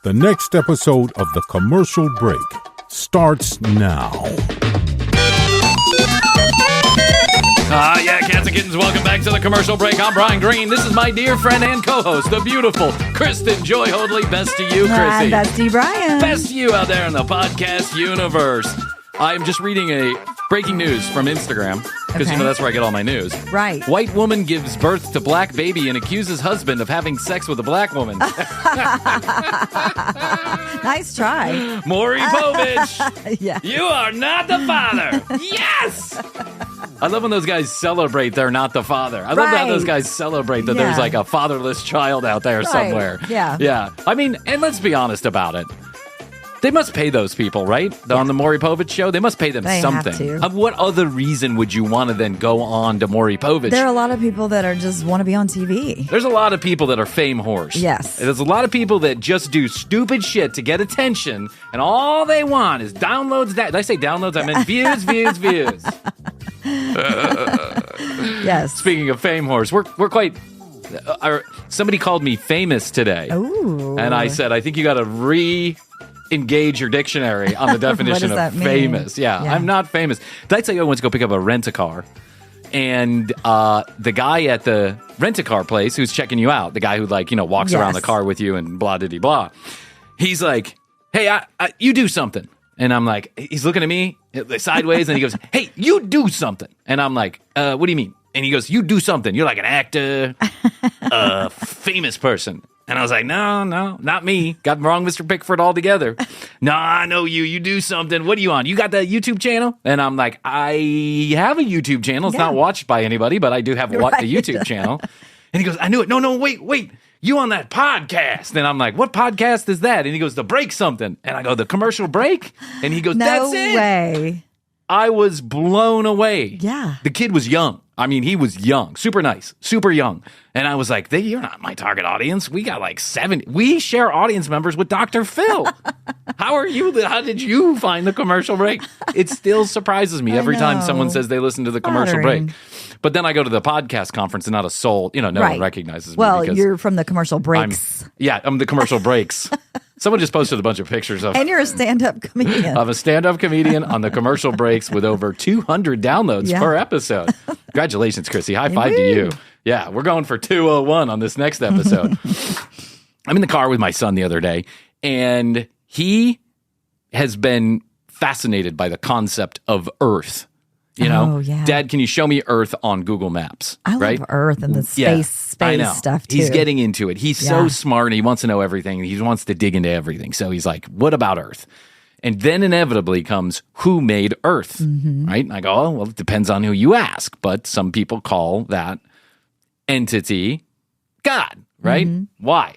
The next episode of The Commercial Break starts now. Yeah, cats and kittens, welcome back to The Commercial Break. I'm Brian Green. This is my dear friend and co-host, the beautiful Kristen Joy Hoadley. Best to you, Chrissy. Bestie Brian. Best to you out there in the podcast universe. I'm just reading a breaking news from Instagram, because, that's where I get all my news. Right. White woman gives birth to black baby and accuses husband of having sex with a black woman. Nice try. Maury Povich, Yeah. you are not the father. Yes! I love when those guys celebrate they're not the father. I love how those guys celebrate that there's like a fatherless child out there somewhere. Yeah. Yeah. I mean, and let's be honest about it. They must pay those people, right? On the Maury Povich show, they must pay them something. Have to. What other reason would you want to then go on to Maury Povich? There are a lot of people that are just want to be on TV. There's a lot of people that are fame whores. Yes. There's a lot of people that just do stupid shit to get attention, and all they want is downloads. Did I say downloads? I meant views, views, views. Yes. Speaking of fame whores, we're quite... somebody called me famous today. Ooh. And I said, I think you got to engage your dictionary on the definition of famous. Yeah, I'm not famous. Did I tell you I went to go pick up a rent-a-car? And the guy at the rent-a-car place who's checking you out, the guy who walks around the car with you and blah-diddy-blah, he's like, hey, you do something. And I'm like, he's looking at me sideways and he goes, hey, you do something. And I'm like, what do you mean? And he goes, you do something. You're like an actor, a famous person. And I was like, no, not me. Got wrong, Mr. Pickford altogether. No, I know you. You do something. What are you on? You got that YouTube channel? And I'm like, I have a YouTube channel. It's not watched by anybody, but I do have a YouTube channel. And he goes, I knew it. No, wait. You on that podcast? And I'm like, what podcast is that? And he goes, The Break something. And I go, The Commercial Break? And he goes, that's it. No way. I was blown away. Yeah. The kid was young. I mean, he was young, super nice, super young. And I was like, you're not my target audience. We got like 70. We share audience members with Dr. Phil. How did you find The Commercial Break? It still surprises me every time someone says they listen to The Commercial Break. But then I go to the podcast conference and not a soul, no one recognizes me. Well, you're from The Commercial Breaks. I'm The Commercial Breaks. Someone just posted a bunch of pictures of... And you're a stand-up comedian. Of a stand-up comedian on The Commercial Breaks with over 200 downloads per episode. Congratulations, Chrissy. High five to you. Yeah, we're going for 201 on this next episode. I'm in the car with my son the other day, and he has been fascinated by the concept of Earth. Dad, can you show me Earth on Google Maps? I love Earth and the space stuff, too. He's getting into it. He's so smart, and he wants to know everything. He wants to dig into everything. So he's like, what about Earth? And then inevitably comes, who made Earth? Right? And I go, oh, well, it depends on who you ask. But some people call that entity God, right? Why?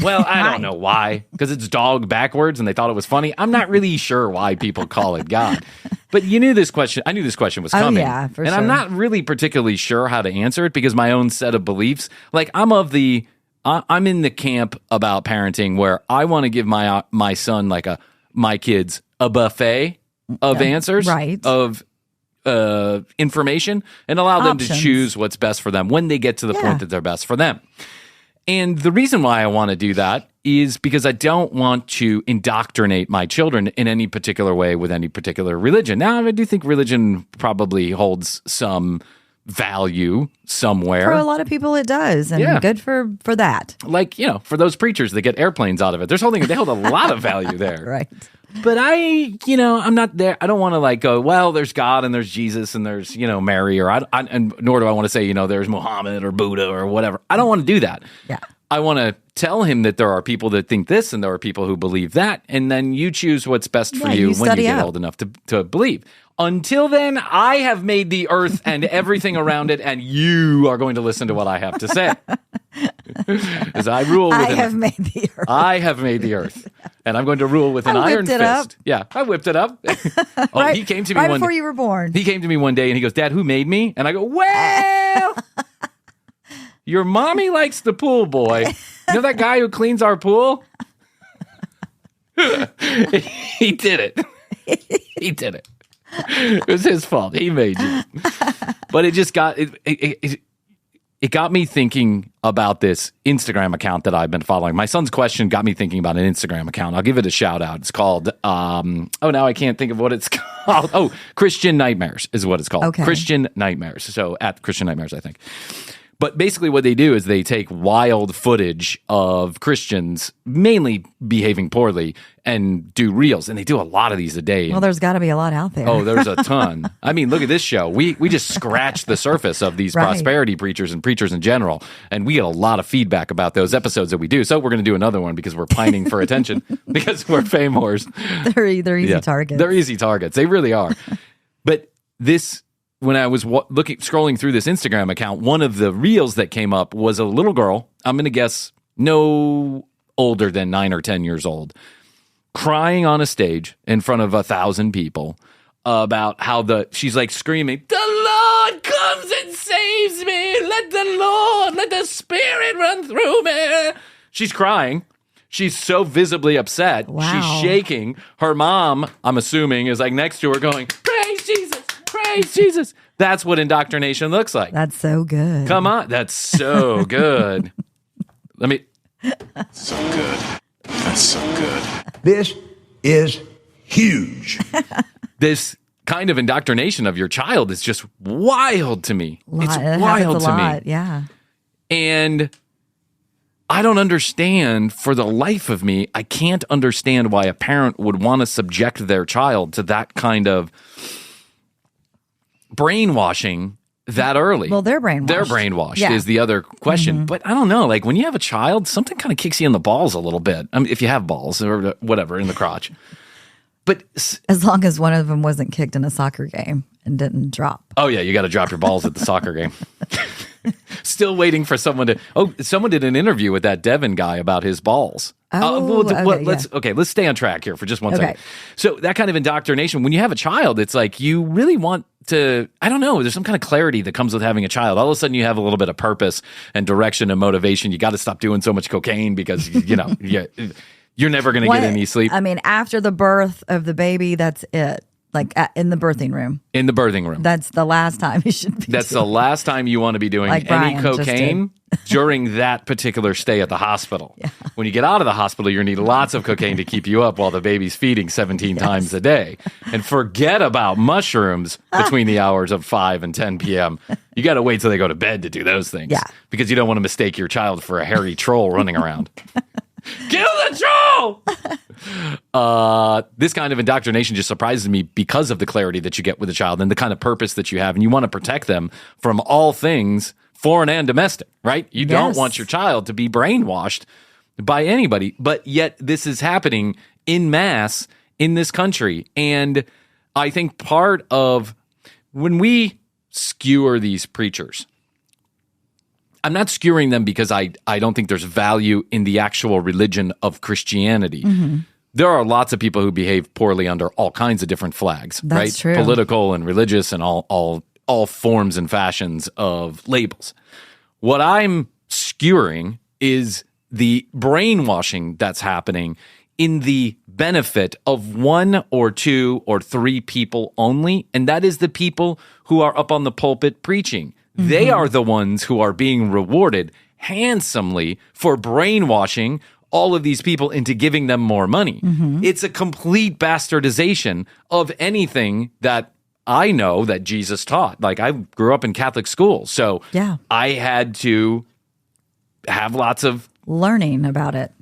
Well, I don't know why. Because it's dog backwards and they thought it was funny. I'm not really sure why people call it God. But I knew this question was coming. Oh, yeah, for and sure. I'm not really particularly sure how to answer it because my own set of beliefs, like I'm in the camp about parenting where I want to give my son, my kids, a buffet of answers, of information, and allow them to choose what's best for them when they get to the point that they're best for them. And the reason why I want to do that is because I don't want to indoctrinate my children in any particular way with any particular religion. Now, I do think religion probably holds some value somewhere. For a lot of people, it does, and good for that. Like, for those preachers that get airplanes out of it, they hold a lot of value there. Right. But I'm not there. I don't want to go, well, there's God and there's Jesus and there's, Mary, and nor do I want to say, there's Muhammad or Buddha or whatever. I don't want to do that. Yeah. I want to tell him that there are people that think this and there are people who believe that. And then you choose what's best for you when you get old enough to believe. Until then, I have made the earth and everything around it, and you are going to listen to what I have to say. As I rule with I have made the earth. I have made the earth. And I'm going to rule with an iron fist. Up. Yeah, I whipped it up. He came to me right before you were born. He came to me one day and he goes, Dad, who made me? And I go, well, your mommy likes the pool boy. You know that guy who cleans our pool? He did it. He did it. It was his fault. He made you. But it just got it got me thinking about this Instagram account that I've been following. My son's question got me thinking about an Instagram account. I'll give it a shout out. It's called, now I can't think of what it's called. Oh, Christian Nightmares is what it's called. Okay. Christian Nightmares. So at Christian Nightmares, I think. But basically what they do is they take wild footage of Christians mainly behaving poorly and do reels. And they do a lot of these a day. Well, there's got to be a lot out there. Oh, there's a ton. I mean, look at this show. We just scratched the surface of these prosperity preachers and preachers in general. And we get a lot of feedback about those episodes that we do. So we're going to do another one because we're pining for attention because we're fame whores. They're easy targets. They're easy targets. They really are. But this... When I was scrolling through this Instagram account, one of the reels that came up was a little girl, I'm going to guess no older than 9 or 10 years old, crying on a stage in front of 1,000 people about how she's like screaming, "The Lord comes and saves me. Let the Spirit run through me." She's crying. She's so visibly upset. Wow. She's shaking. Her mom, I'm assuming, is like next to her going, "Praise Jesus. Praise Jesus." That's what indoctrination looks like. That's so good. Come on. That's so good. So good. That's so good. This is huge. This kind of indoctrination of your child is just wild to me. It's wild to me. Yeah. And I don't understand, for the life of me, I can't understand why a parent would want to subject their child to that kind of brainwashing that early. Well, they're brainwashed. They're brainwashed is the other question. But I don't know, like when you have a child, something kind of kicks you in the balls a little bit. I mean, if you have balls or whatever, in the crotch. But as long as one of them wasn't kicked in a soccer game and didn't drop. Oh, yeah, you got to drop your balls at the soccer game. Still waiting for someone to... Oh, someone did an interview with that Devin guy about his balls. Let's stay on track here for just one second. So that kind of indoctrination, when you have a child, it's like you really want to... I don't know, there's some kind of clarity that comes with having a child. All of a sudden you have a little bit of purpose and direction and motivation. You got to stop doing so much cocaine because, you're never going to get any sleep. I mean, after the birth of the baby, that's it. Like in the birthing room. In the birthing room. That's the last time you should be That's the last time you want to be doing any cocaine during that particular stay at the hospital. Yeah. When you get out of the hospital, you're going to need lots of cocaine to keep you up while the baby's feeding 17 times a day. And forget about mushrooms between the hours of 5 and 10 p.m. You got to wait till they go to bed to do those things. Yeah. Because you don't want to mistake your child for a hairy troll running around. Kill the troll! This kind of indoctrination just surprises me because of the clarity that you get with a child and the kind of purpose that you have. And you want to protect them from all things foreign and domestic, right? You don't want your child to be brainwashed by anybody. But yet this is happening en masse in this country. And I think part of when we skewer these preachers, I'm not skewering them because I don't think there's value in the actual religion of Christianity. Mm-hmm. There are lots of people who behave poorly under all kinds of different flags, That's right? True. Political and religious and all forms and fashions of labels. What I'm skewering is the brainwashing that's happening in the benefit of 1 or 2 or 3 people only, and that is the people who are up on the pulpit preaching. Mm-hmm. They are the ones who are being rewarded handsomely for brainwashing all of these people into giving them more money. Mm-hmm. It's a complete bastardization of anything that I know that Jesus taught. Like, I grew up in Catholic school, so I had to have lots of learning about it,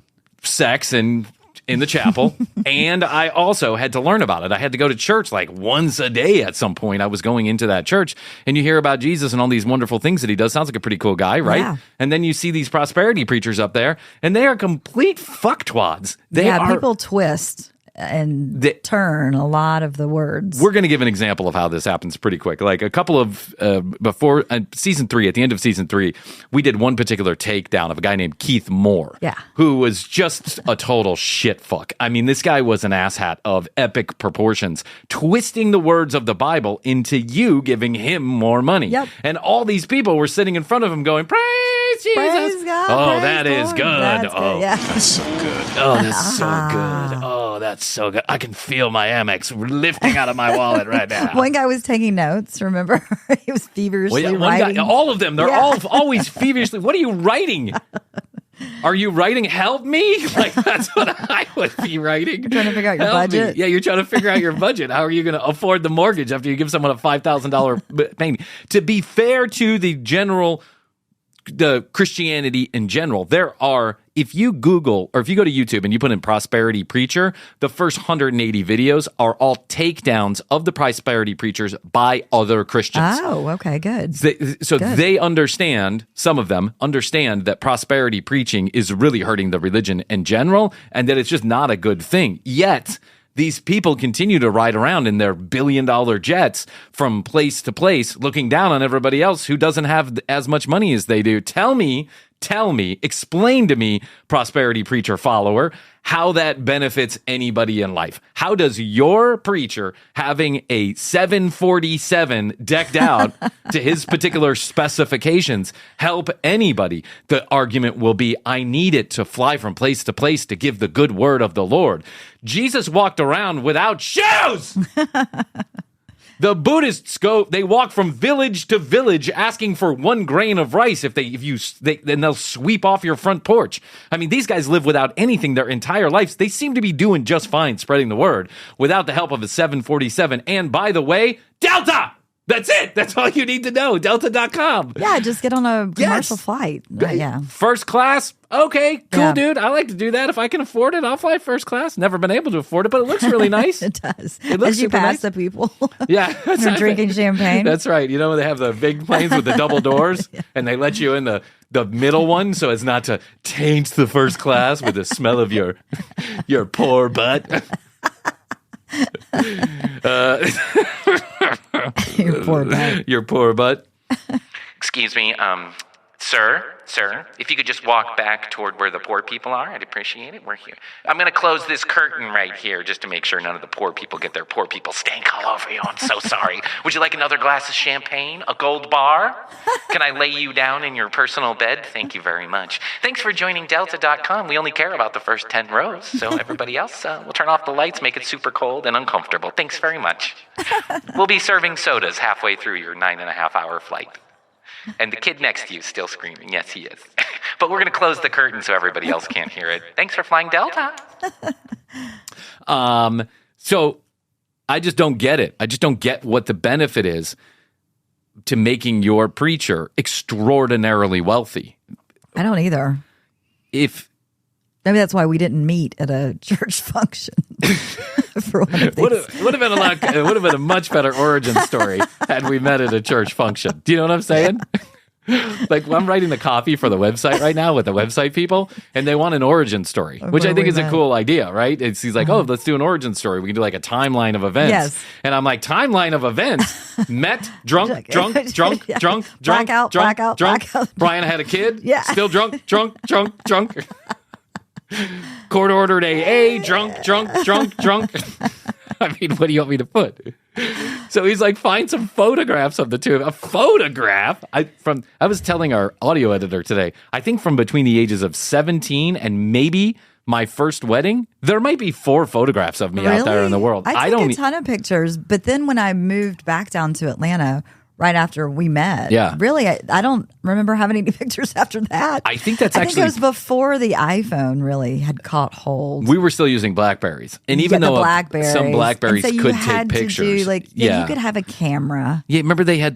sex and in the chapel, and I also had to learn about it. I had to go to church like once a day at some point. I was going into that church, and you hear about Jesus and all these wonderful things that he does. Sounds like a pretty cool guy, right? Yeah. And then you see these prosperity preachers up there, and they are complete fucktwads. People twist and turn a lot of the words. We're going to give an example of how this happens pretty quick. Like a couple of, before season 3, at the end of season 3, we did one particular takedown of a guy named Keith Moore, who was just a total shit fuck. I mean, this guy was an asshat of epic proportions, twisting the words of the Bible into you giving him more money. Yep. And all these people were sitting in front of him going, praise Jesus. Praise God, oh, praise that is Lord. good. That's oh, good. Yeah. That's so good. Oh, that's so good. Oh, Oh, that's so good. I can feel my Amex lifting out of my wallet right now. One guy was taking notes, remember? He was feverishly writing. Guy, all of them, they're all always feverishly. What are you writing? Are you writing, help me? Like, that's what I would be writing. You're trying to figure out your budget? Yeah, you're trying to figure out your budget. How are you going to afford the mortgage after you give someone a $5,000 payment? To be fair to the Christianity in general, there are, if you Google or if you go to YouTube and you put in prosperity preacher, the first 180 videos are all takedowns of the prosperity preachers by other Christians. Oh, okay, good. They understand, some of them understand that prosperity preaching is really hurting the religion in general and that it's just not a good thing. Yet, these people continue to ride around in their billion-dollar jets from place to place, looking down on everybody else who doesn't have as much money as they do. Tell me, explain to me, prosperity preacher follower, how that benefits anybody in life. How does your preacher having a 747 decked out to his particular specifications help anybody? The argument will be, I need it to fly from place to place to give the good word of the Lord. Jesus walked around without shoes. The Buddhists they walk from village to village asking for 1 grain of rice then they'll sweep off your front porch. I mean, these guys live without anything their entire lives. They seem to be doing just fine spreading the word without the help of a 747. And by the way, Delta! That's it. That's all you need to know. Delta.com. Yeah, just get on a commercial flight. Yeah. First class. Okay, cool, dude. I like to do that. If I can afford it, I'll fly first class. Never been able to afford it, but it looks really nice. It does. It looks as you pass nice. the people. Yeah. They're drinking champagne. That's right. You know, they have the big planes with the double doors, and they let you in the middle one so as not to taint the first class with the smell of your poor butt. Your poor butt. Your poor butt. Excuse me, sir, if you could just walk back toward where the poor people are, I'd appreciate it. We're here. I'm going to close this curtain right here just to make sure none of the poor people get their poor people stank all over you. I'm so sorry. Would you like another glass of champagne? A gold bar? Can I lay you down in your personal bed? Thank you very much. Thanks for joining Delta.com. We only care about the first 10 rows, so everybody else, we'll turn off the lights, make it super cold and uncomfortable. Thanks very much. We'll be serving sodas halfway through your 9.5-hour flight. And the kid next to you is still screaming. Yes, he is. But we're going to close the curtain so everybody else can't hear it. Thanks for flying Delta. So I just don't get it. I just don't get what the benefit is to making your preacher extraordinarily wealthy. I don't either. Maybe that's why we didn't meet at a church function. For one of these. Would have been a much better origin story had we met at a church function. Do you know what I'm saying? Like, I'm writing the copy for the website right now with the website people, and they want an origin story, which I think is a cool idea, right? He's like, oh, let's do an origin story. We can do like a timeline of events. Yes. And I'm like, timeline of events? Met, drunk. Blackout. Brian had a kid. Yeah. Still drunk. Court ordered AA, drunk. I mean, what do you want me to put? So he's like, find some photographs of the two. A photograph? I was telling our audio editor today, I think from between the ages of 17 and maybe my first wedding, there might be 4 photographs of me out there in the world. I took a ton of pictures, but then when I moved back down to Atlanta right after we met. Yeah. Really, I don't remember having any pictures after that. I think that's I think it was before the iPhone really had caught hold. We were still using Blackberries. And even though some Blackberries could take pictures. You could have a camera. Yeah, remember they had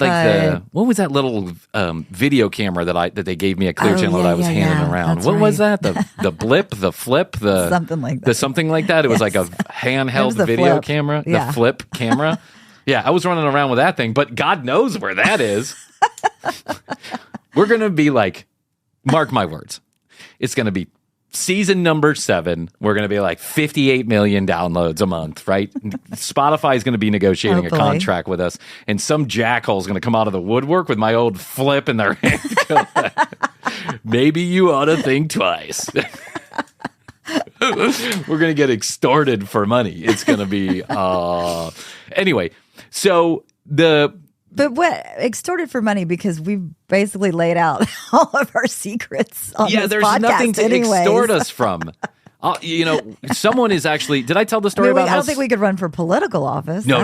what was that little video camera that they gave me at Clear Channel that I was handing around? What was that? The blip, the flip, something like that. The something like that. It was like a handheld video camera. Yeah. The flip camera. Yeah, I was running around with that thing, but God knows where that is. We're going to be like, mark my words, it's going to be season number 7. We're going to be like 58 million downloads a month, right? Spotify is going to be negotiating a contract with us, and some jackhole is going to come out of the woodwork with my old flip in their hand. Maybe you ought to think twice. We're going to get extorted for money. It's going to be... Anyway, so But what? Extorted for money because we've basically laid out all of our secrets on this there's podcast nothing to anyways. extort us from. Someone is actually. Did I tell the story about? I don't think we could run for political office. No.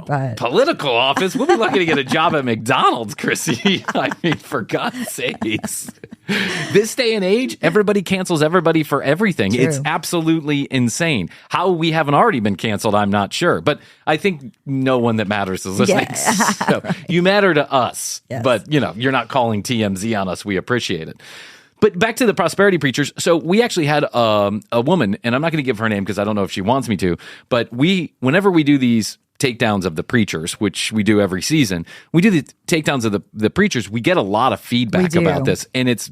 But... Political office? We'll be lucky to get a job at McDonald's, Chrissy. I mean, for God's sakes. This day and age, everybody cancels everybody for everything. True. It's absolutely insane. How we haven't already been canceled, I'm not sure. But I think no one that matters is listening. Yeah. So you matter to us. Yes. But, you're not calling TMZ on us. We appreciate it. But back to the prosperity preachers. So we actually had a woman, and I'm not going to give her name because I don't know if she wants me to, but whenever we do these takedowns of the preachers, which we do every season, we do the takedowns of the preachers, we get a lot of feedback about this. And it's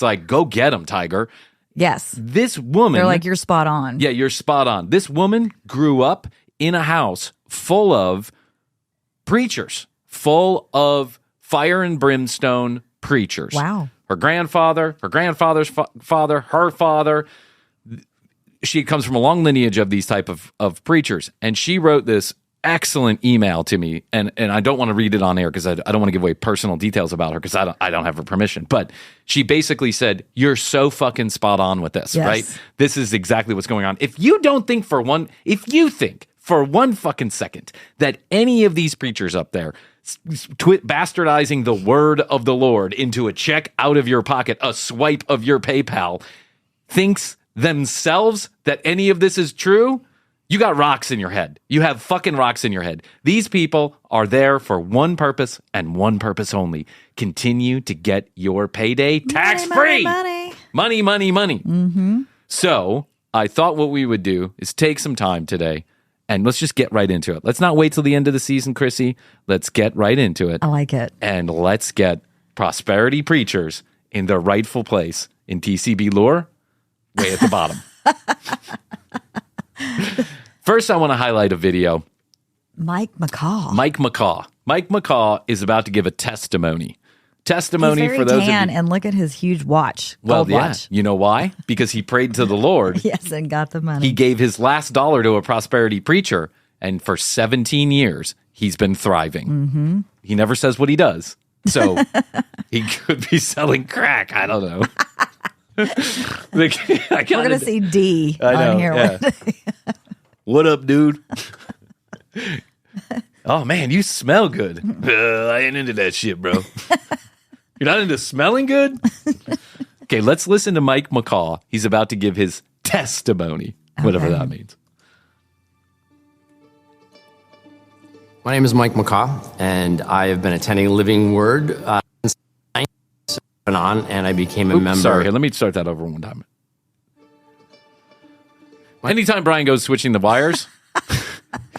like, go get them, Tiger. Yes. This woman. They're like, you're spot on. Yeah, you're spot on. This woman grew up in a house full of preachers, full of fire and brimstone preachers. Wow. Her grandfather, her grandfather's father, her father. She comes from a long lineage of these type of preachers. And she wrote this excellent email to me. And I don't want to read it on air because I don't want to give away personal details about her because I don't have her permission. But she basically said, you're so fucking spot on with this, right? This is exactly what's going on. If you think for one fucking second that any of these preachers up there bastardizing the word of the Lord into a check out of your pocket, a swipe of your PayPal, thinks themselves that any of this is true, you got rocks in your head. You have fucking rocks in your head. These people are there for one purpose and one purpose only. Continue to get your payday tax-free. Money. Mm-hmm. So I thought what we would do is take some time today and let's just get right into it. Let's not wait till the end of the season, Chrissy. Let's get right into it. I like it. And let's get prosperity preachers in their rightful place in TCB lore, way at the bottom. First, I want to highlight a video. Mike McCall. Mike McCall is about to give a testimony. Testimony He's very for those tan, of you. and look at his huge watch. Gold watch. You know why? Because he prayed to the Lord. Yes, and got the money. He gave his last dollar to a prosperity preacher, and for 17 years, he's been thriving. Mm-hmm. He never says what he does. So he could be selling crack. I don't know. We're going to see D on here. Yeah. What up, dude? Oh, man, you smell good. I ain't into that shit, bro. You're not into smelling good? Okay, let's listen to Mike McCall. He's about to give his testimony, whatever that means. My name is Mike McCall, and I have been attending Living Word since 1997 on, and I became a member. Sorry, here, let me start that over one time. Anytime Brian goes switching the wires,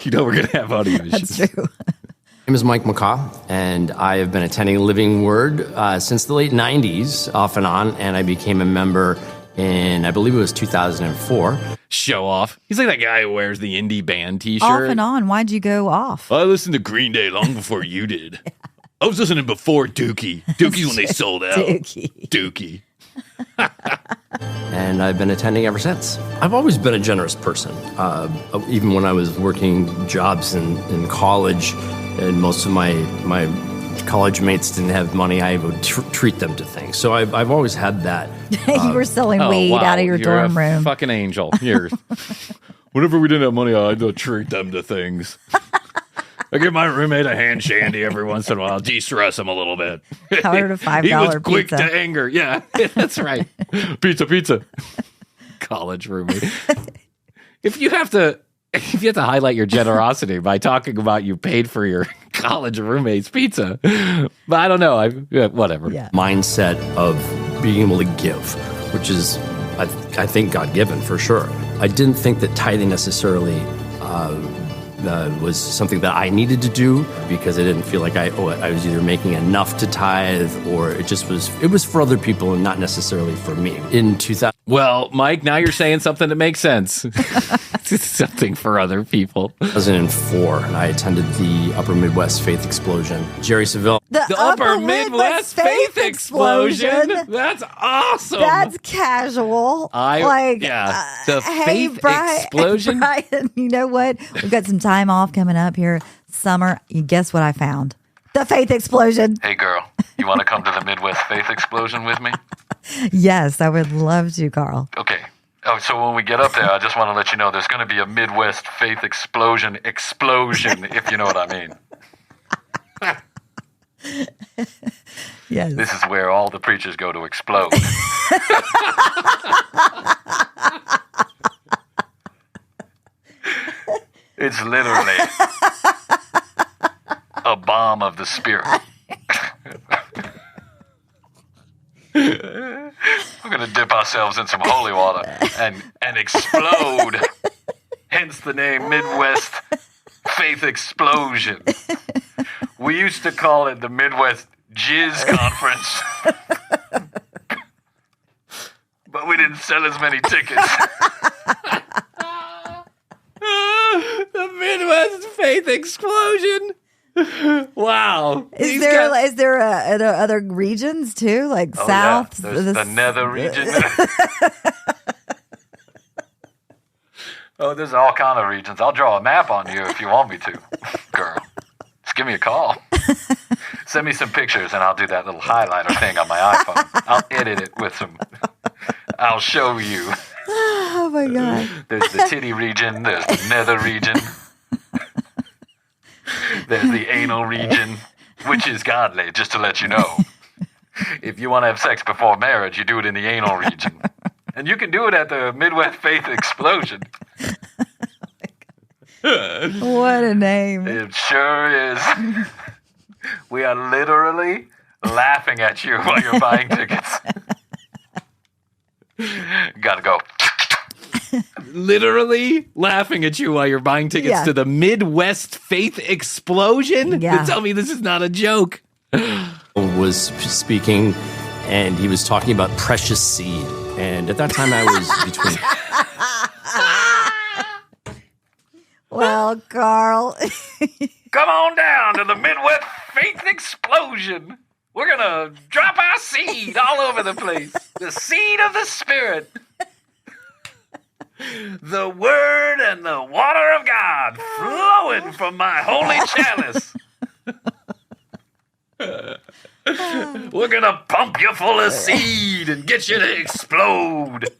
we're going to have audio issues. That's true. My name is Mike McCall, and I have been attending Living Word since the late 90s, off and on, and I became a member in, I believe it was 2004. Show off. He's like that guy who wears the indie band t-shirt. Off and on. Why'd you go off? I listened to Green Day long before you did. Yeah. I was listening before Dookie. Dookie's when they sold out. Dookie. And I've been attending ever since. I've always been a generous person. Even when I was working jobs in college, and most of my college mates didn't have money, I would treat them to things. So I've always had that. You were selling weed out of your dorm room. Fucking angel. Here. Whenever we didn't have money, I'd treat them to things. I give my roommate a hand shandy every once in a while, de-stress him a little bit. I ordered a $5 pizza. He was quick to anger. Yeah, that's right. Pizza. College roommate. If you have to highlight your generosity by talking about you paid for your college roommate's pizza, but I don't know. Whatever. Yeah. Mindset of being able to give, which is, I think, God-given for sure. I didn't think that tithing necessarily was something that I needed to do because I didn't feel like I was either making enough to tithe or it was for other people and not necessarily for me. In 2000. Well, Mike, now you're saying something that makes sense. It's something for other people. 2004, and I attended the Upper Midwest Faith Explosion. Jerry Savelle. The Upper Midwest Faith Explosion? That's awesome. That's casual. The Faith Explosion? Brian, you know what? We've got some time off coming up here. Summer. You guess what I found? The Faith Explosion. Hey, girl, you want to come to the Midwest Faith Explosion with me? Yes, I would love to, Carl. Okay, Oh, so when we get up there, I just want to let you know there's going to be a Midwest faith explosion, if you know what I mean. Yes. This is where all the preachers go to explode. It's literally a bomb of the Spirit. We're going to dip ourselves in some holy water and explode. Hence the name Midwest Faith Explosion. We used to call it the Midwest Jizz Conference. But we didn't sell as many tickets. The Midwest Faith Explosion. Wow. Is there other regions too, like South? Yeah. There's the nether region. Oh, there's all kind of regions. I'll draw a map on you if you want me to, girl. Just give me a call. Send me some pictures and I'll do that little highlighter thing on my iPhone. I'll edit it with some. I'll show you. Oh my God. There's the titty region. There's the nether region. There's the anal region, which is godly, just to let you know. If you want to have sex before marriage, you do it in the anal region. And you can do it at the Midwest Faith Explosion. What a name. It sure is. We are literally laughing at you while you're buying tickets. Gotta go. Literally laughing at you while you're buying tickets to the Midwest Faith Explosion? Yeah. Tell me this is not a joke. Was speaking, and he was talking about precious seed. And at that time, I was between... Well, Carl. Come on down to the Midwest Faith Explosion. We're going to drop our seed all over the place. The seed of the Spirit. The Word and the water of God flowing from my holy chalice. We're going to pump you full of seed and get you to explode.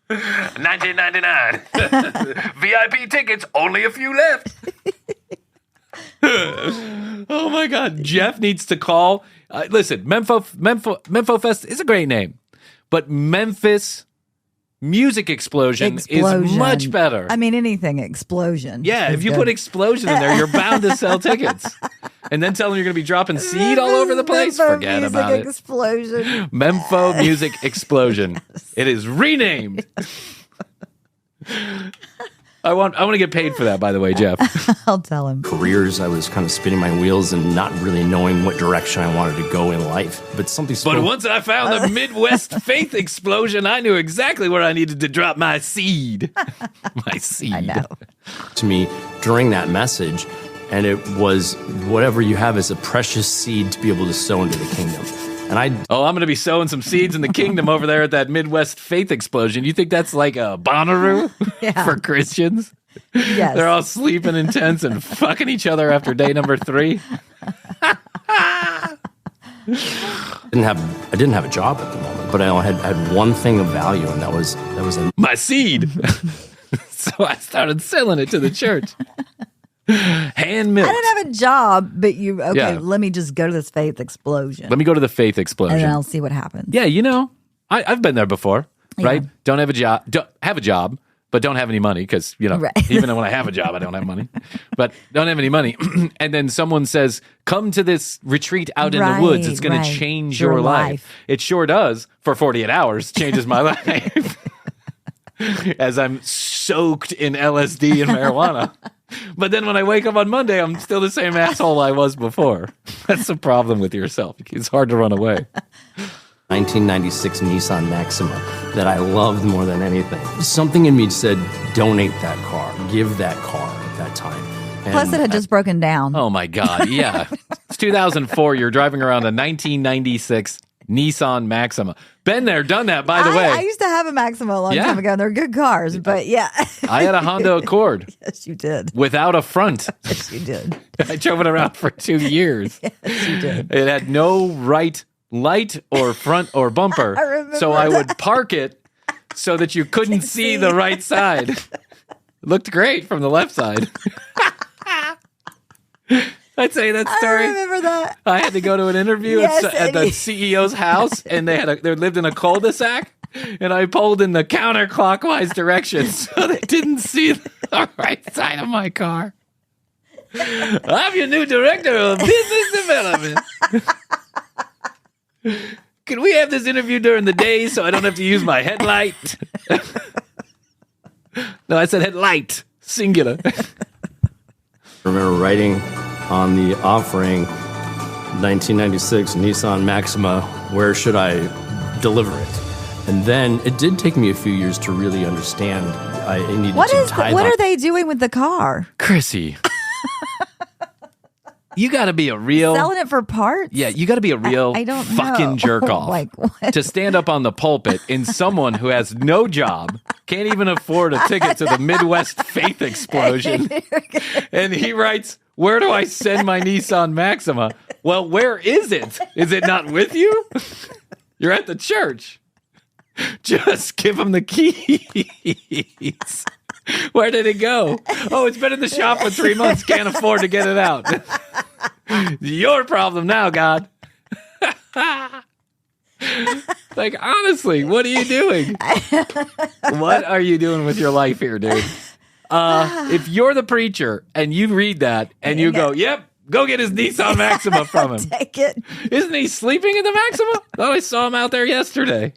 $19.99. VIP tickets, only a few left. Oh my God. Jeff needs to call. Listen, Mempho Fest is a great name, but Memphis Music Explosion is much better. I mean, anything explosion. Yeah, if you put explosion in there, you're bound to sell tickets. And then tell them you're going to be dropping seed all over the place. Forget about it. Explosion. Mempho Music Explosion. It is renamed. I want to get paid for that, by the way, Jeff. I'll tell him. Careers, I was kind of spinning my wheels and not really knowing what direction I wanted to go in life. But But once I found the Midwest Faith Explosion, I knew exactly where I needed to drop my seed. My seed. I know. To me during that message, and it was whatever you have is a precious seed to be able to sow into the kingdom. And I'm going to be sowing some seeds in the kingdom over there at that Midwest Faith Explosion. You think that's like a Bonnaroo for Christians? Yes. They're all sleeping in tents and fucking each other after day number 3. I didn't have a job at the moment, but I had one thing of value, and that was my seed. So I started selling it to the church. Hand milk. I didn't have a job, but let me just go to this Faith Explosion. Let me go to the Faith Explosion. And then I'll see what happens. Yeah, I've been there before, right? Don't have a job. Don't have a job, but don't have any money because, right. Even when I have a job, I don't have money. But don't have any money. And then someone says, come to this retreat out in the woods. It's going to change your life. It sure does. For 48 hours, changes my life. As I'm soaked in LSD and marijuana. But then when I wake up on Monday, I'm still the same asshole I was before. That's the problem with yourself. It's hard to run away. 1996 Nissan Maxima that I loved more than anything. Something in me said, donate that car. Give that car at that time. And plus, it had just broken down. Oh, my God. Yeah. It's 2004. You're driving around a 1996 Nissan Maxima. Been there, done that, by the way. I used to have a Maxima a long time ago, and they're good cars, but yeah. I had a Honda Accord. Yes, you did. Without a front. Yes, you did. I drove it around for 2 years. Yes, you did. It had no right light or front or bumper. I remember so I would park it so that you couldn't see the right side. It looked great from the left side. I'd say that story. I remember that. I had to go to an interview at the CEO's house, and they lived in a cul-de-sac, and I pulled in the counterclockwise direction so they didn't see the right side of my car. I'm your new director of business development. Can we have this interview during the day so I don't have to use my headlight? No, I said headlight, singular. I remember writing on the offering, 1996 Nissan Maxima, where should I deliver it? And then it did take me a few years to really understand I needed to tithe. What are they doing with the car? Chrissy. You got to be a real... Selling it for parts? Yeah, you got to be a real I don't fucking know. jerk off. Like what? To stand up on the pulpit in someone who has no job, can't even afford a ticket to the Midwest Faith Explosion. And he writes, where do I send my Nissan Maxima? Well, where is it? Is it not with you? You're at the church. Just give him the keys. Where did it go? Oh, it's been in the shop for 3 months. Can't afford to get it out. Your problem now, God. Like, honestly, what are you doing? What are you doing with your life here, dude? If you're the preacher and you read that and you go, yep, go get his Nissan Maxima from him. Take it. Isn't he sleeping in the Maxima? Thought I saw him out there yesterday.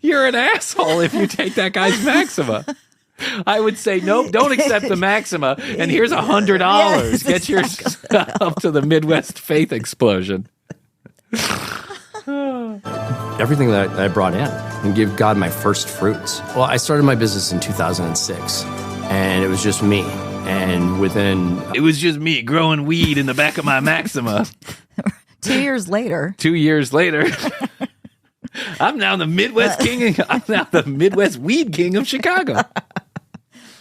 You're an asshole if you take that guy's Maxima. I would say, nope, don't accept the Maxima, and here's $100. Yes, Get yourself to the Midwest Faith Explosion. Everything that I brought in and give God my first fruits. Well, I started my business in 2006, and it was just me. And it was just me growing weed in the back of my Maxima. 2 years later. 2 years later. I'm now the Midwest king. I'm now the Midwest weed king of Chicago.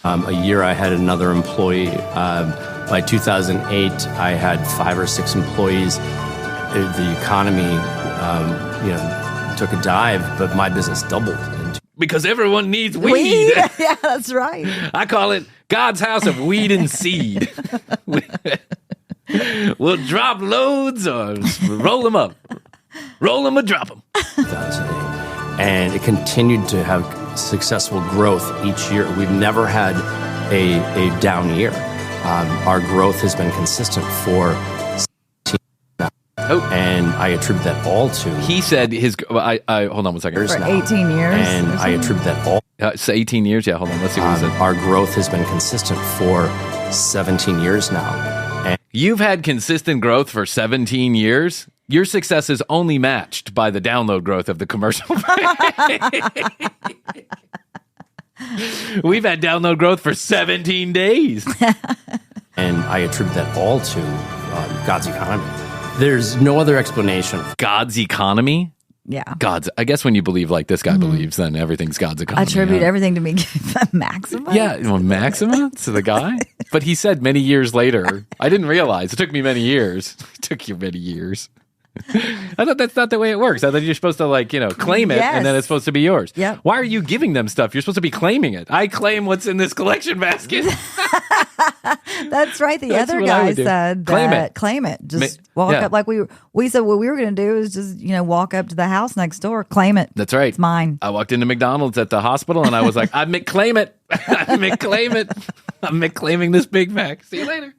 A year I had another employee. By 2008, I had 5 or 6 employees. The economy, took a dive, but my business doubled. Because everyone needs weed. Yeah, that's right. I call it God's house of weed and seed. We'll drop loads or roll them up. Roll them or drop them. 2008. And it continued to have successful growth each year. We've never had a down year. Our growth has been consistent for 17 now. Oh. And I attribute that all to... He said his... I hold on one second. For 18 years? And I attribute that all... It's 18 years? Yeah, hold on. Let's see what he said. Our growth has been consistent for 17 years now. And you've had consistent growth for 17 years? Your success is only matched by the download growth of the commercial. We've had download growth for 17 days. And I attribute that all to God's economy. There's no other explanation. God's economy? Yeah. I guess when you believe like this guy believes, then everything's God's economy. Attribute everything to me. Maxima? Yeah, well, Maxima to the guy. But he said many years later. I didn't realize. It took me many years. It took you many years. I thought that's not the way it works. I thought you're supposed to claim it, Yes. and then it's supposed to be yours. Yep. Why are you giving them stuff? You're supposed to be claiming it. I claim what's in this collection basket. That's right. The That's other what I guy would do. said Claim it. Just walk yeah. up like we said what we were going to do is just, walk up to the house next door, claim it. That's right. It's mine. I walked into McDonald's at the hospital, and I was like, I claim it. I claim it. I'm claiming this Big Mac. See you later.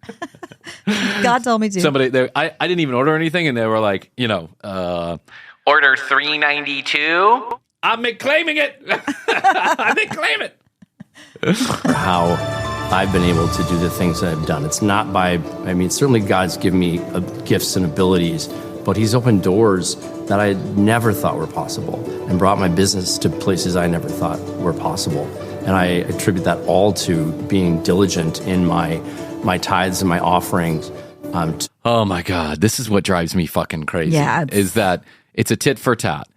God told me to. Somebody there, I didn't even order anything, and they were like, Order $3.92. I'm claiming it. I claim it. How I've been able to do the things that I've done. It's not certainly God's given me gifts and abilities, but He's opened doors that I never thought were possible and brought my business to places I never thought were possible. And I attribute that all to being diligent in my tithes and my offerings. Oh my God, this is what drives me fucking crazy. Yeah, is that it's a tit for tat.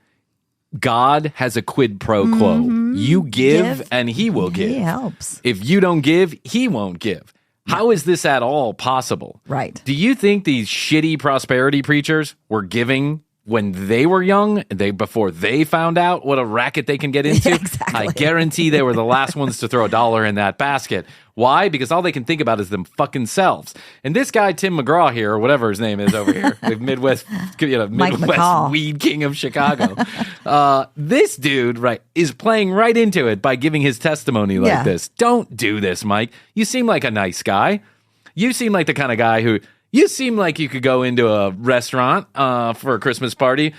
God has a quid pro quo. You give and He will give. He helps. If you don't give, He won't give. How is this at all possible? Right. Do you think these shitty prosperity preachers were giving when they were young, before they found out what a racket they can get into, Yeah, exactly. I guarantee they were the last ones to throw $1 in that basket. Why? Because all they can think about is them fucking selves. And this guy, Tim McGraw here, or whatever his name is over here, the Midwest McCall. weed king of Chicago. This dude, right, is playing right into it by giving his testimony like this. Don't do this, Mike. You seem like a nice guy. You seem like the kind of guy who... You seem like you could go into a restaurant for a Christmas party,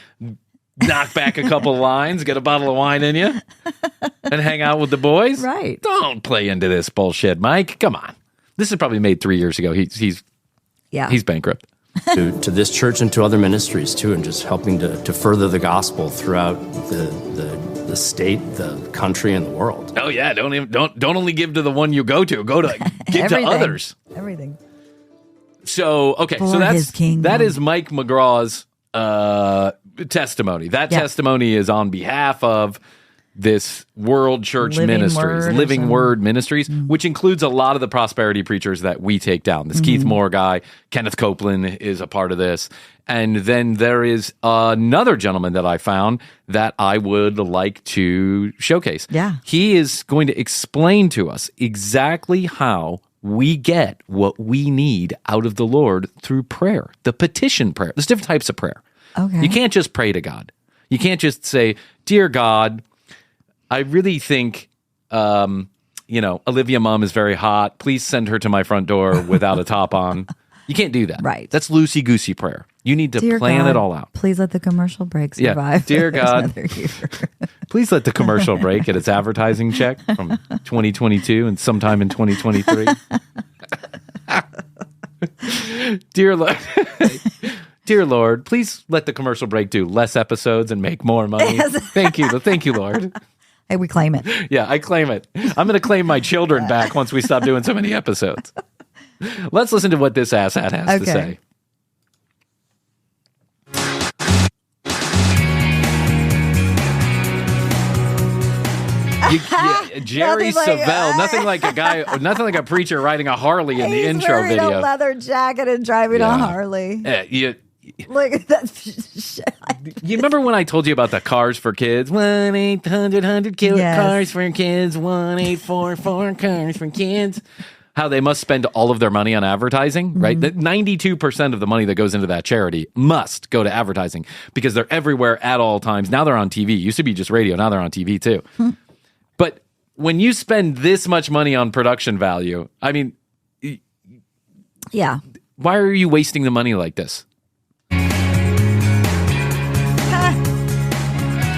knock back a couple lines, get a bottle of wine in you, and hang out with the boys. Right. Don't play into this bullshit, Mike. Come on. This is probably made 3 years ago. He's bankrupt. to this church and to other ministries too, and just helping to further the gospel throughout the state, the country, and the world. Oh yeah, don't only give to the one you go to. Give to others. Everything. So that is Mike McGraw's testimony. That testimony is on behalf of this World Church Ministries, Living Word Ministries, which includes a lot of the prosperity preachers that we take down. This Keith Moore guy, Kenneth Copeland is a part of this. And then there is another gentleman that I found that I would like to showcase. Yeah. He is going to explain to us exactly how we get what we need out of the Lord through prayer, the petition prayer. There's different types of prayer. Okay. You can't just pray to God. You can't just say, "Dear God, I really think, Olivia Mom is very hot. Please send her to my front door without a top on." You can't do that. Right. That's loosey-goosey prayer. You need to Dear plan God, it all out. Please let the commercial break survive. Yeah. Dear God, another year. please let the commercial break get its advertising check from 2022 and sometime in 2023. Dear Lord, please let the commercial break do less episodes and make more money. Thank you, Lord. Hey, we claim it. Yeah, I claim it. I'm going to claim my children back once we stop doing so many episodes. Let's listen to what this asshat has to say. Jerry Savelle, nothing like a preacher riding a Harley in the intro wearing video. A leather jacket and driving a Harley. Look at that shit. You remember when I told you about the cars for kids? 1-800-100 cars for kids. 1-844 cars for kids. How they must spend all of their money on advertising, right? That 92% of the money that goes into that charity must go to advertising because they're everywhere at all times. Now they're on TV. Used to be just radio. Now they're on TV too. But when you spend this much money on production value, I mean, yeah. Why are you wasting the money like this?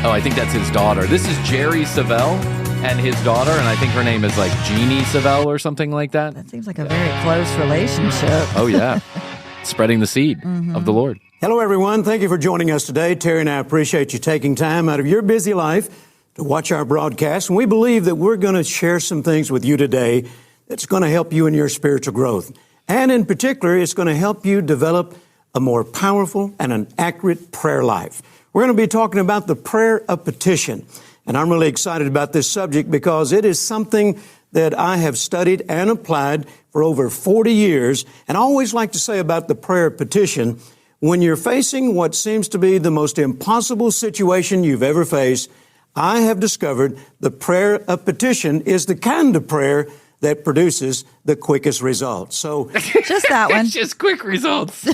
Oh, I think that's his daughter. This is Jerry Savelle and his daughter, and I think her name is like Jeannie Savelle or something like that. That seems like a very close relationship. Oh, yeah. Spreading the seed of the Lord. Hello, everyone. Thank you for joining us today. Terry and I appreciate you taking time out of your busy life to watch our broadcast. And we believe that we're going to share some things with you today that's going to help you in your spiritual growth. And in particular, it's going to help you develop a more powerful and an accurate prayer life. We're going to be talking about the prayer of petition. And I'm really excited about this subject because it is something that I have studied and applied for over 40 years. And I always like to say about the prayer of petition, when you're facing what seems to be the most impossible situation you've ever faced, I have discovered the prayer of petition is the kind of prayer that produces the quickest results. So just that one. It's just quick results.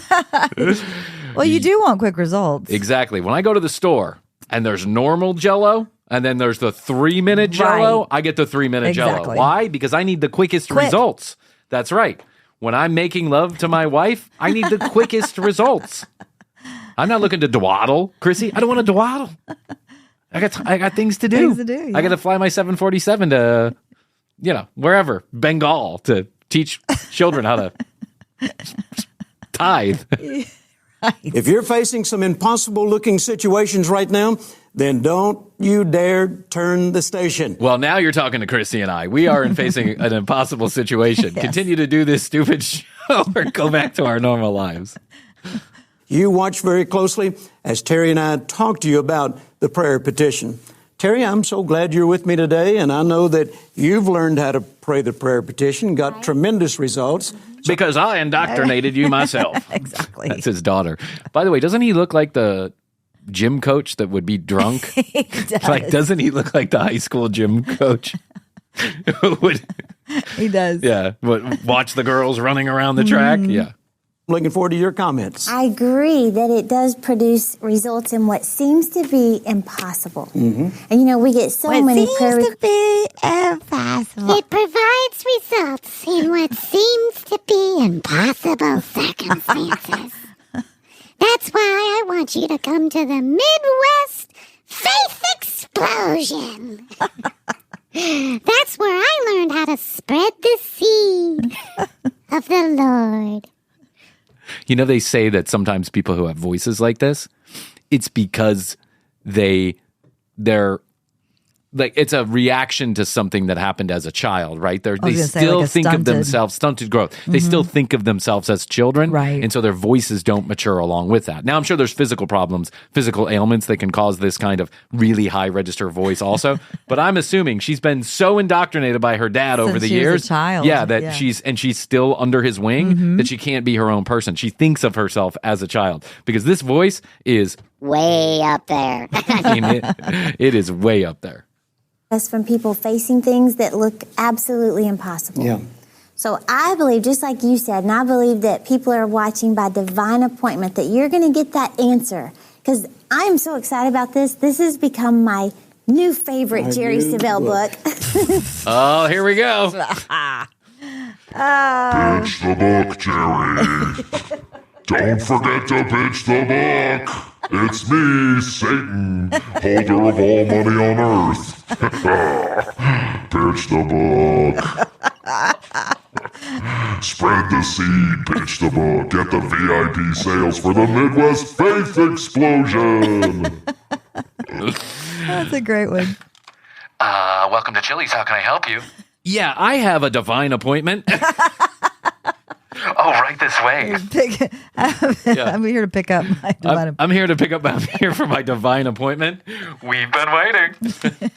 Well, you do want quick results. Exactly. When I go to the store and there's normal Jell-O and then there's the 3-minute Jell-O, Right. I get the 3-minute Jell-O. Exactly. Why? Because I need the quickest results. That's right. When I'm making love to my wife, I need the quickest results. I'm not looking to dawdle, Chrissy. I don't want to dawdle. I got things to do. Yeah. I got to fly my 747 to, wherever, Bengal, to teach children how to tithe. Right. If you're facing some impossible looking situations right now, then don't you dare turn the station. Well, now you're talking to Christy and I. We are facing an impossible situation. Yes. Continue to do this stupid show or go back to our normal lives. You watch very closely as Terry and I talk to you about the prayer petition. Terry, I'm so glad you're with me today, and I know that you've learned how to pray the prayer petition, got tremendous results. Because I indoctrinated you myself. Exactly. That's his daughter. By the way, doesn't he look like the gym coach that would be drunk? He does. Like, doesn't he look like the high school gym coach? He does. Yeah. Watch the girls running around the track. Yeah. Looking forward to your comments. I agree that it does produce results in what seems to be impossible. And we get so many prayer to be impossible. It provides results in what seems to be impossible circumstances. That's why I want you to come to the Midwest Faith Explosion. That's where I learned how to spread the seed of the Lord. You know, they say that sometimes people who have voices like this, it's because they're like, it's a reaction to something that happened as a child, right? They still think of themselves, stunted growth. They still think of themselves as children. Right. And so their voices don't mature along with that. Now, I'm sure there's physical problems, physical ailments that can cause this kind of really high register voice also. But I'm assuming she's been so indoctrinated by her dad over the she was years. a child. Yeah, that she's still under his wing, that she can't be her own person. She thinks of herself as a child because this voice is way up there. I mean, it is way up there. from people facing things that look absolutely impossible. Yeah. So I believe, just like you said, and I believe that people are watching by divine appointment, that you're going to get that answer. Because I am so excited about this. This has become my new favorite Jerry Savelle book. Oh, here we go. Pitch the book, Jerry. Don't forget to pitch the book. It's me, Satan, holder of all money on earth. Pitch the book. Spread the seed, pitch the book. Get the VIP sales for the Midwest Faith Explosion. That's a great one. Welcome to Chili's. How can I help you? Yeah, I have a divine appointment. Oh, right this way. I'm here to pick up my divine I'm here to pick up. I'm here for my divine appointment. We've been waiting.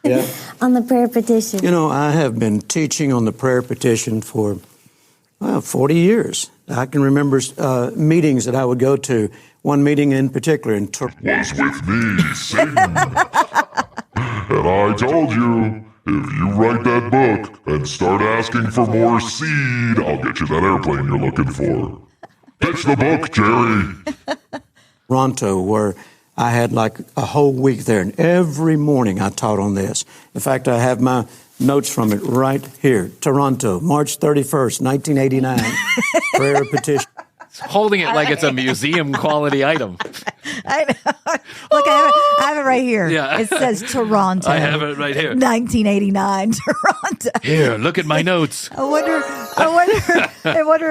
Yeah. On the prayer petition. You know, I have been teaching on the prayer petition for 40 years. I can remember meetings that I would go to. One meeting in particular in Was with me, Satan. And I told you, if you write that book and start asking for more seed, I'll get you that airplane you're looking for. Pitch the book, Jerry. Toronto, where I had like a whole week there, and every morning I taught on this. In fact, I have my notes from it right here. Toronto, March 31st, 1989. Prayer petition. Holding it like it's a museum quality item. I know. Look, I have it right here. Yeah. It says Toronto. I have it right here. 1989 Toronto. Here, look at my notes. I wonder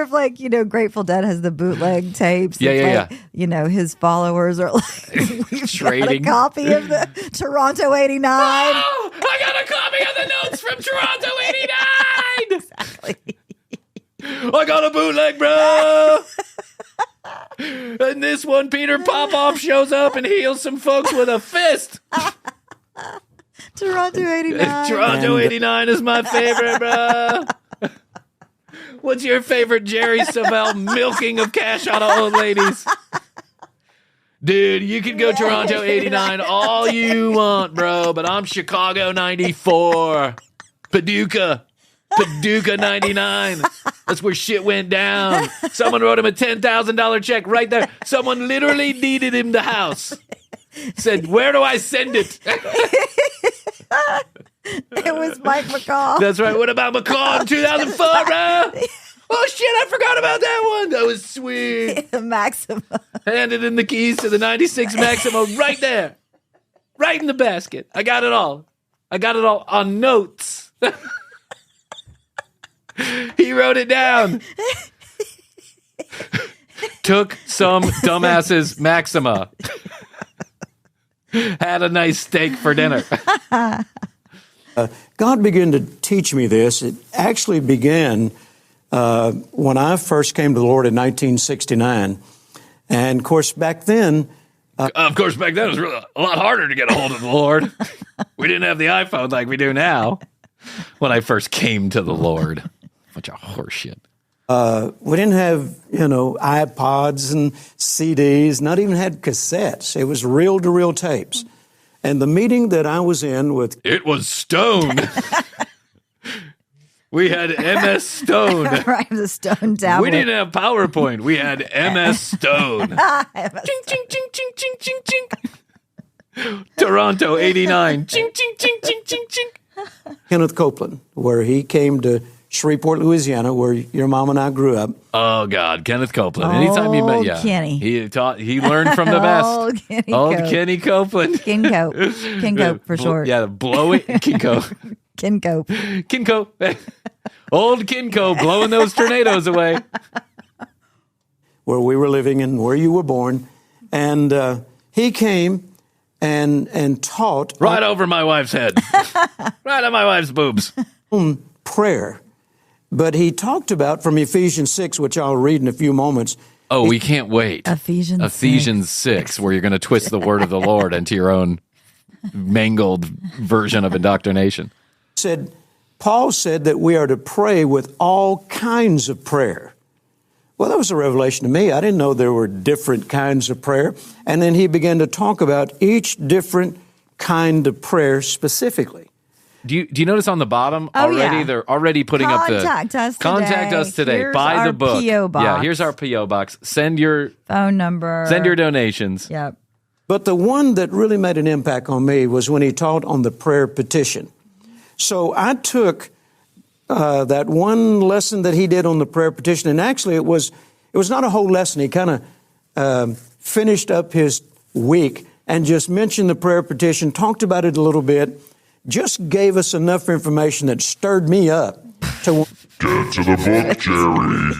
if like, Grateful Dead has the bootleg tapes. Yeah. His followers are like, we've trading got a copy of the Toronto 89. Oh, I got a copy of the notes from Toronto 89. Exactly. I got a bootleg, bro. And this one, Peter Popoff shows up and heals some folks with a fist. Toronto 89. Toronto 89 is my favorite, bro. What's your favorite Jerry Savelle milking of cash out of old ladies? Dude, you can go Toronto 89 all you want, bro, but I'm Chicago 94. Paducah 99. That's where shit went down. Someone wrote him a $10,000 check right there. Someone literally deeded him the house. Said, where do I send it? It was Mike McCall. That's right. What about McCall in 2004, bro? Oh, shit, I forgot about that one. That was sweet. The Maxima. Handed in the keys to the 96 Maxima right there. Right in the basket. I got it all. On notes. He wrote it down. Took some dumbass's Maxima. Had a nice steak for dinner. God began to teach me this. It actually began when I first came to the Lord in 1969. And, of course, back then... it was really a lot harder to get a hold of the Lord. We didn't have the iPhone like we do now. When I first came to the Lord. Bunch of horseshit. We didn't have, iPods and CDs, not even had cassettes. It was reel-to-reel tapes. And the meeting that I was in with... It was Stone. We had MS Stone. Right, the Stone tablet. We didn't have PowerPoint. We had MS Stone. Ching, ching, ching, ching, ching, ching, ching. Toronto, 89. Ching, ching, ching, ching, ching, ching. Kenneth Copeland, where he came to Shreveport, Louisiana, where your mom and I grew up. Oh, God, Kenneth Copeland. Anytime you met, yeah. Kenny. He learned from the best. Old Kenny Copeland. Ken Cope. Ken Cope for short. Yeah, blow it. Ken Cope. Ken Cope. Ken Cope. Old Kinco blowing those tornadoes away. Where we were living and where you were born. And he came and taught. Right over my wife's head. Right on my wife's boobs. Prayer. But he talked about from Ephesians 6, which I'll read in a few moments. Oh, we can't wait. Ephesians 6, where you're going to twist the word of the Lord into your own mangled version of indoctrination. Paul said that we are to pray with all kinds of prayer. Well, that was a revelation to me. I didn't know there were different kinds of prayer. And then he began to talk about each different kind of prayer specifically. Do you notice on the bottom already? They're already putting up the contact us today. Here's buy the book. P.O. box. Yeah, here's our P.O. box. Send your phone number. Send your donations. Yep. But the one that really made an impact on me was when he taught on the prayer petition. So I took that one lesson that he did on the prayer petition, and actually it was not a whole lesson. He kind of finished up his week and just mentioned the prayer petition, talked about it a little bit, just gave us enough information that stirred me up to get to the book, Jerry.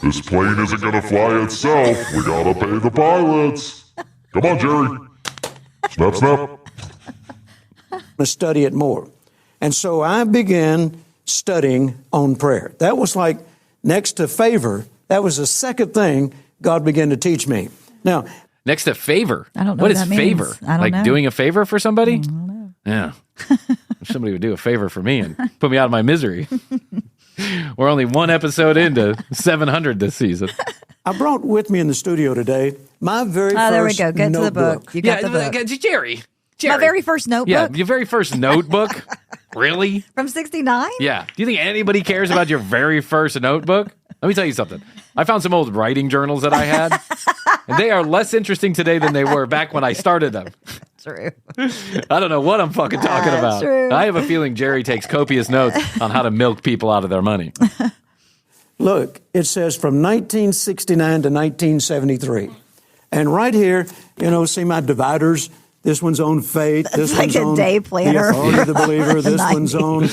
This plane isn't going to fly itself. We got to pay the pilots. Come on, Jerry. Snap, snap. To study it more. And so I began studying on prayer. That was like next to favor. That was the second thing God began to teach me. Now, next to favor. I don't know what is favor. I don't know. Doing a favor for somebody? I don't know. Yeah. If somebody would do a favor for me and put me out of my misery. We're only one episode into 700 this season. I brought with me in the studio today my very first there we go. Get notebook. to the book. You got the book. Jerry. My very first notebook? Yeah, your very first notebook? Really? From 69? Yeah. Do you think anybody cares about your very first notebook? Let me tell you something. I found some old writing journals that I had, and they are less interesting today than they were back when I started them. True. I don't know what I'm fucking talking about. True. I have a feeling Jerry takes copious notes on how to milk people out of their money. Look, it says from 1969 to 1973. And right here, see my dividers. This one's on faith. This like one's a on day planner. The authority of the believer. This one's on...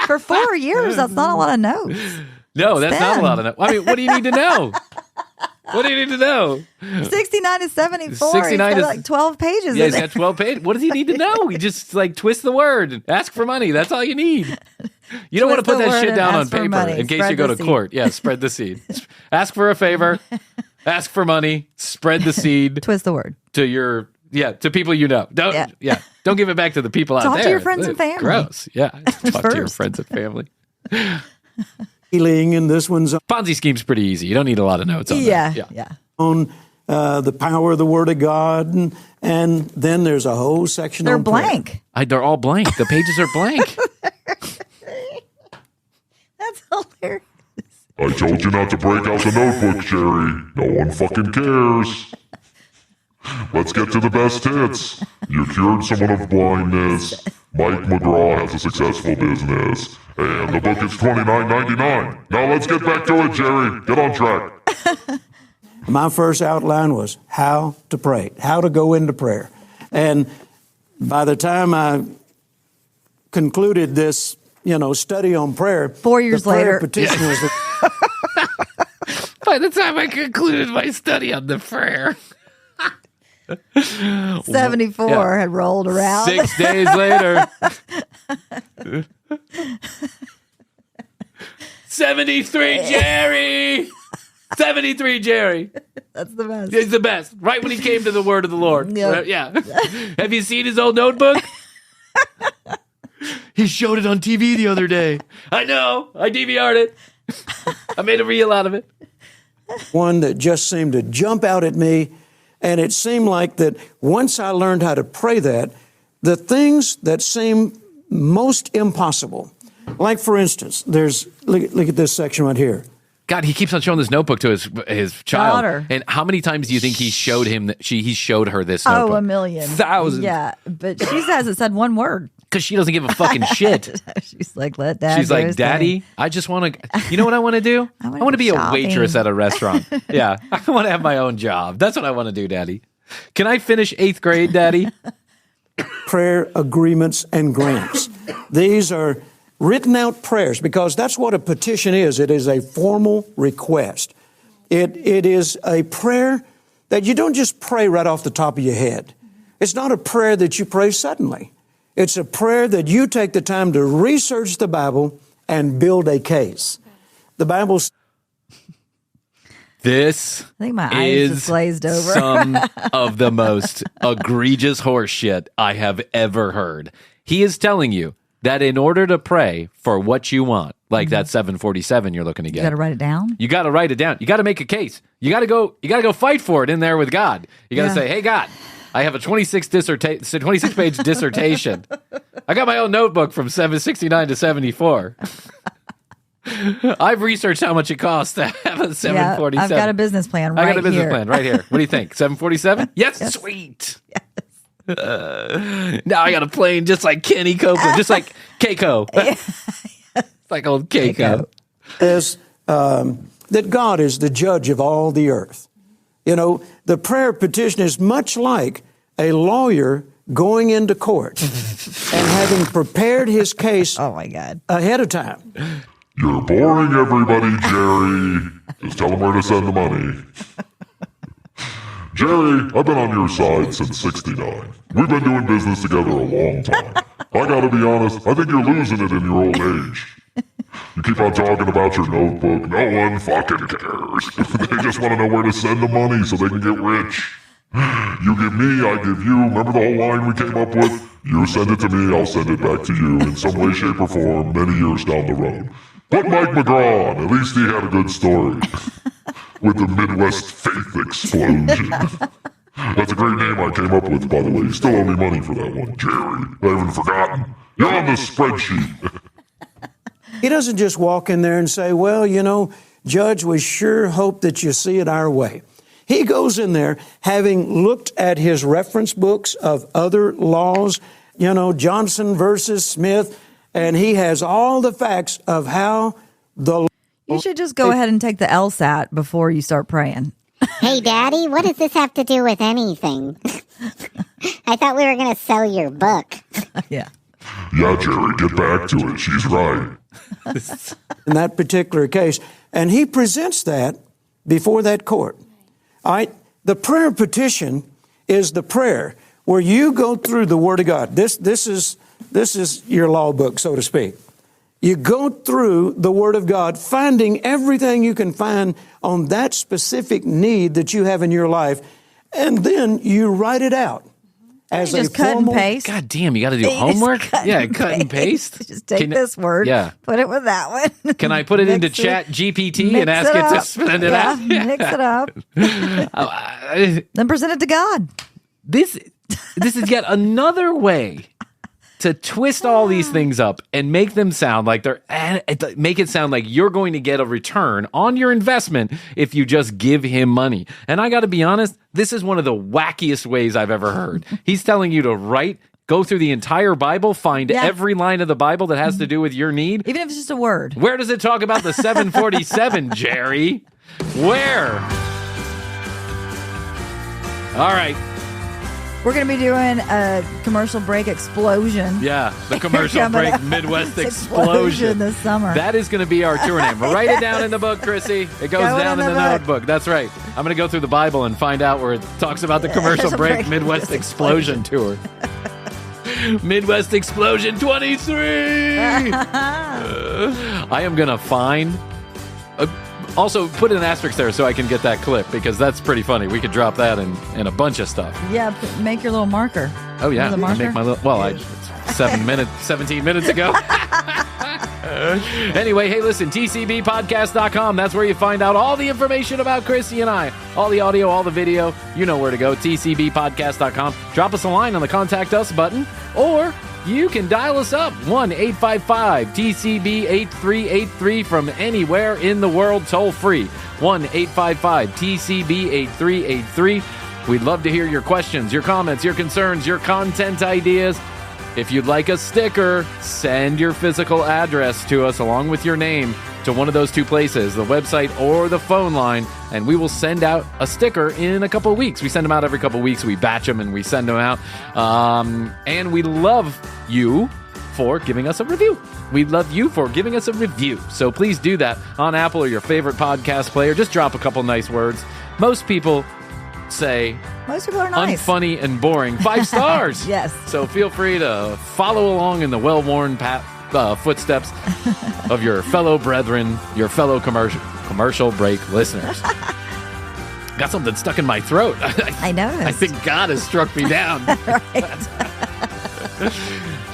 For 4 years, that's not a lot of notes. No, that's not a lot of notes. I mean, what do you need to know? What do you need to know? 69 to 74. 69 he's is got like 12 pages. Yeah, he's got 12 pages. What does he need to know? He just twist the word. Ask for money. That's all you need. You don't want to put that shit down on paper in case you go to court. Yeah, spread the seed. Ask for a favor. Ask for money. Spread the seed. Twist the word. To people you know. Don't give it back to the people out there. Talk to your friends and family. Gross. Yeah. Talk to your friends and family. Healing, and this one's Ponzi scheme's pretty easy. You don't need a lot of notes on that. Yeah. On the power of the Word of God, and then there's a whole section They're on blank. They're all blank. The pages are blank. That's hilarious. I told you not to break out the notebook, Jerry. No one fucking cares. Let's get to the best hits. You cured someone of blindness. Mike McCall has a successful business. And the book is $29.99. Now let's get back to it, Jerry. Get on track. My first outline was how to pray, how to go into prayer. And by the time I concluded this, study on prayer, 4 years the prayer later, petition was by the time I concluded my study on the prayer. 74 had rolled around. 6 days later. 73 Jerry! 73 Jerry. That's the best. He's the best. Right when he came to the word of the Lord. Yep. Yeah. Have you seen his old notebook? He showed it on TV the other day. I know. I DVR'd it. I made a reel out of it. One that just seemed to jump out at me. And it seemed like that once I learned how to pray that, the things that seem most impossible, like for instance, look at this section right here. God, he keeps on showing this notebook to his child. Daughter. And how many times do you think he showed her this notebook? Oh, a million. Thousands. Yeah, but she hasn't said one word. Because she doesn't give a fucking shit. She's like, let Dad She's do like, his Daddy, thing. I just want to, you know what I want to do? I want to be shopping. a waitress at a restaurant. Yeah, I want to have my own job. That's what I want to do, Daddy. Can I finish 8th grade, Daddy? Prayer agreements and grants. These are written out prayers because that's what a petition is. It is a formal request. It is a prayer that you don't just pray right off the top of your head. It's not a prayer that you pray suddenly. It's a prayer that you take the time to research the Bible and build a case. The Bible. I think my eyes just glazed over. Some of the most egregious horse shit I have ever heard. He is telling you that in order to pray for what you want, like that 747 you're looking to get, you got to write it down. You got to write it down. You got to make a case. You got to go fight for it in there with God. You got to say, "Hey God, I have a 26-page dissertation. I got my own notebook from 769 to 74. I've researched how much it costs to have a 747. Yeah, I've got a business plan right here. I got a business plan right here. What do you think? 747? Yes, sweet. Yes. Now I got a plane just like Kenny Copeland, just like Keiko. It's like old Keiko. Is that God is the judge of all the earth. You know, the prayer petition is much like a lawyer going into court and having prepared his case ahead of time. You're boring everybody, Jerry. Just tell them where to send the money. Jerry, I've been on your side since '69. We've been doing business together a long time. I gotta be honest, I think you're losing it in your old age. You keep on talking about your notebook. No one fucking cares. They just want to know where to send the money so they can get rich. You give me, I give you. Remember the whole line we came up with? You send it to me, I'll send it back to you in some way, shape, or form many years down the road. Put Mike McCall on. At least he had a good story. With the Midwest Faith Explosion. That's a great name I came up with, by the way. You still owe me money for that one, Jerry. I haven't forgotten. You're on the spreadsheet. He doesn't just walk in there and say, well, you know, Judge, we sure hope that you see it our way. He goes in there having looked at his reference books of other laws, you know, Johnson versus Smith, and he has all the facts of how the... You should just go ahead and take the LSAT before you start praying. Hey, Daddy, what does this have to do with anything? I thought we were going to sell your book. Yeah. Yeah, Jerry, get back to it. She's right. In that particular case. And he presents that before that court. All right? The prayer petition is the prayer where you go through the Word of God. This is your law book, so to speak. You go through the Word of God, finding everything you can find on that specific need that you have in your life, and then you write it out. As just cut and paste. God damn, you got to do homework? Cut and paste. Just take this word, put it with that one. Can I put it into Chat GPT and ask it to send it out? Mix it up. Then present it to God. This is yet another way to twist all these things up and make them sound like make it sound like you're going to get a return on your investment if you just give him money. And I got to be honest, this is one of the wackiest ways I've ever heard. He's telling you to go through the entire Bible, find every line of the Bible that has to do with your need. Even if it's just a word. Where does it talk about the 747, Jerry? Where? All right. We're going to be doing a commercial break explosion. Yeah, the commercial break Midwest explosion this summer. That is going to be our tour name. Write it down in the book, Chrissy. It goes down in the notebook. That's right. I'm going to go through the Bible and find out where it talks about the commercial break Midwest explosion tour. Midwest Explosion 23. I am going to find Also, put an asterisk there so I can get that clip, because that's pretty funny. We could drop that in a bunch of stuff. Yeah, make your little marker. Oh, yeah. Make my little... Well, 17 minutes ago. Anyway, hey, listen, tcbpodcast.com. That's where you find out all the information about Chrissy and I. All the audio, all the video. You know where to go, tcbpodcast.com. Drop us a line on the Contact Us button, or you can dial us up, 1-855-TCB-8383 from anywhere in the world, toll free, 1-855-TCB-8383. We'd love to hear your questions, your comments, your concerns, your content ideas. If you'd like a sticker, send your physical address to us along with your name to one of those two places, the website or the phone line, and we will send out a sticker in a couple of weeks. We send them out every couple of weeks. We batch them and we send them out. And we love you for giving us a review. We love you for giving us a review. So please do that on Apple or your favorite podcast player. Just drop a couple nice words. Most people say are nice. Unfunny and boring. 5 stars. Yes. So feel free to follow along in the well-worn footsteps of your fellow brethren, your fellow commercial break listeners. Got something stuck in my throat. I noticed. I think God has struck me down.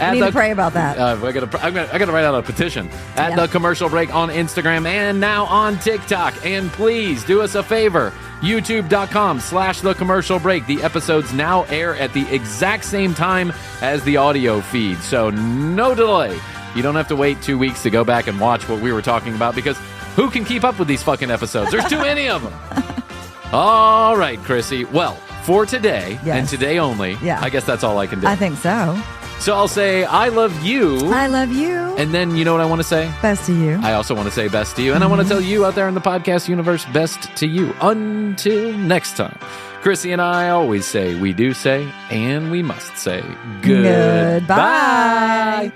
I need to pray about that. I gotta write out a petition at The Commercial Break on Instagram and now on TikTok. And please do us a favor. YouTube.com/The Commercial Break. The episodes now air at the exact same time as the audio feed, so no delay. You don't have to wait 2 weeks to go back and watch what we were talking about, because who can keep up with these fucking episodes? There's too many of them. All right, Chrissy. Well, for today, and today only, I guess that's all I can do. I think so. So I'll say, I love you. I love you. And then, you know what I want to say? Best to you. I also want to say best to you. And I want to tell you out there in the podcast universe, best to you. Until next time. Chrissy and I always say, we do say, and we must say, goodbye.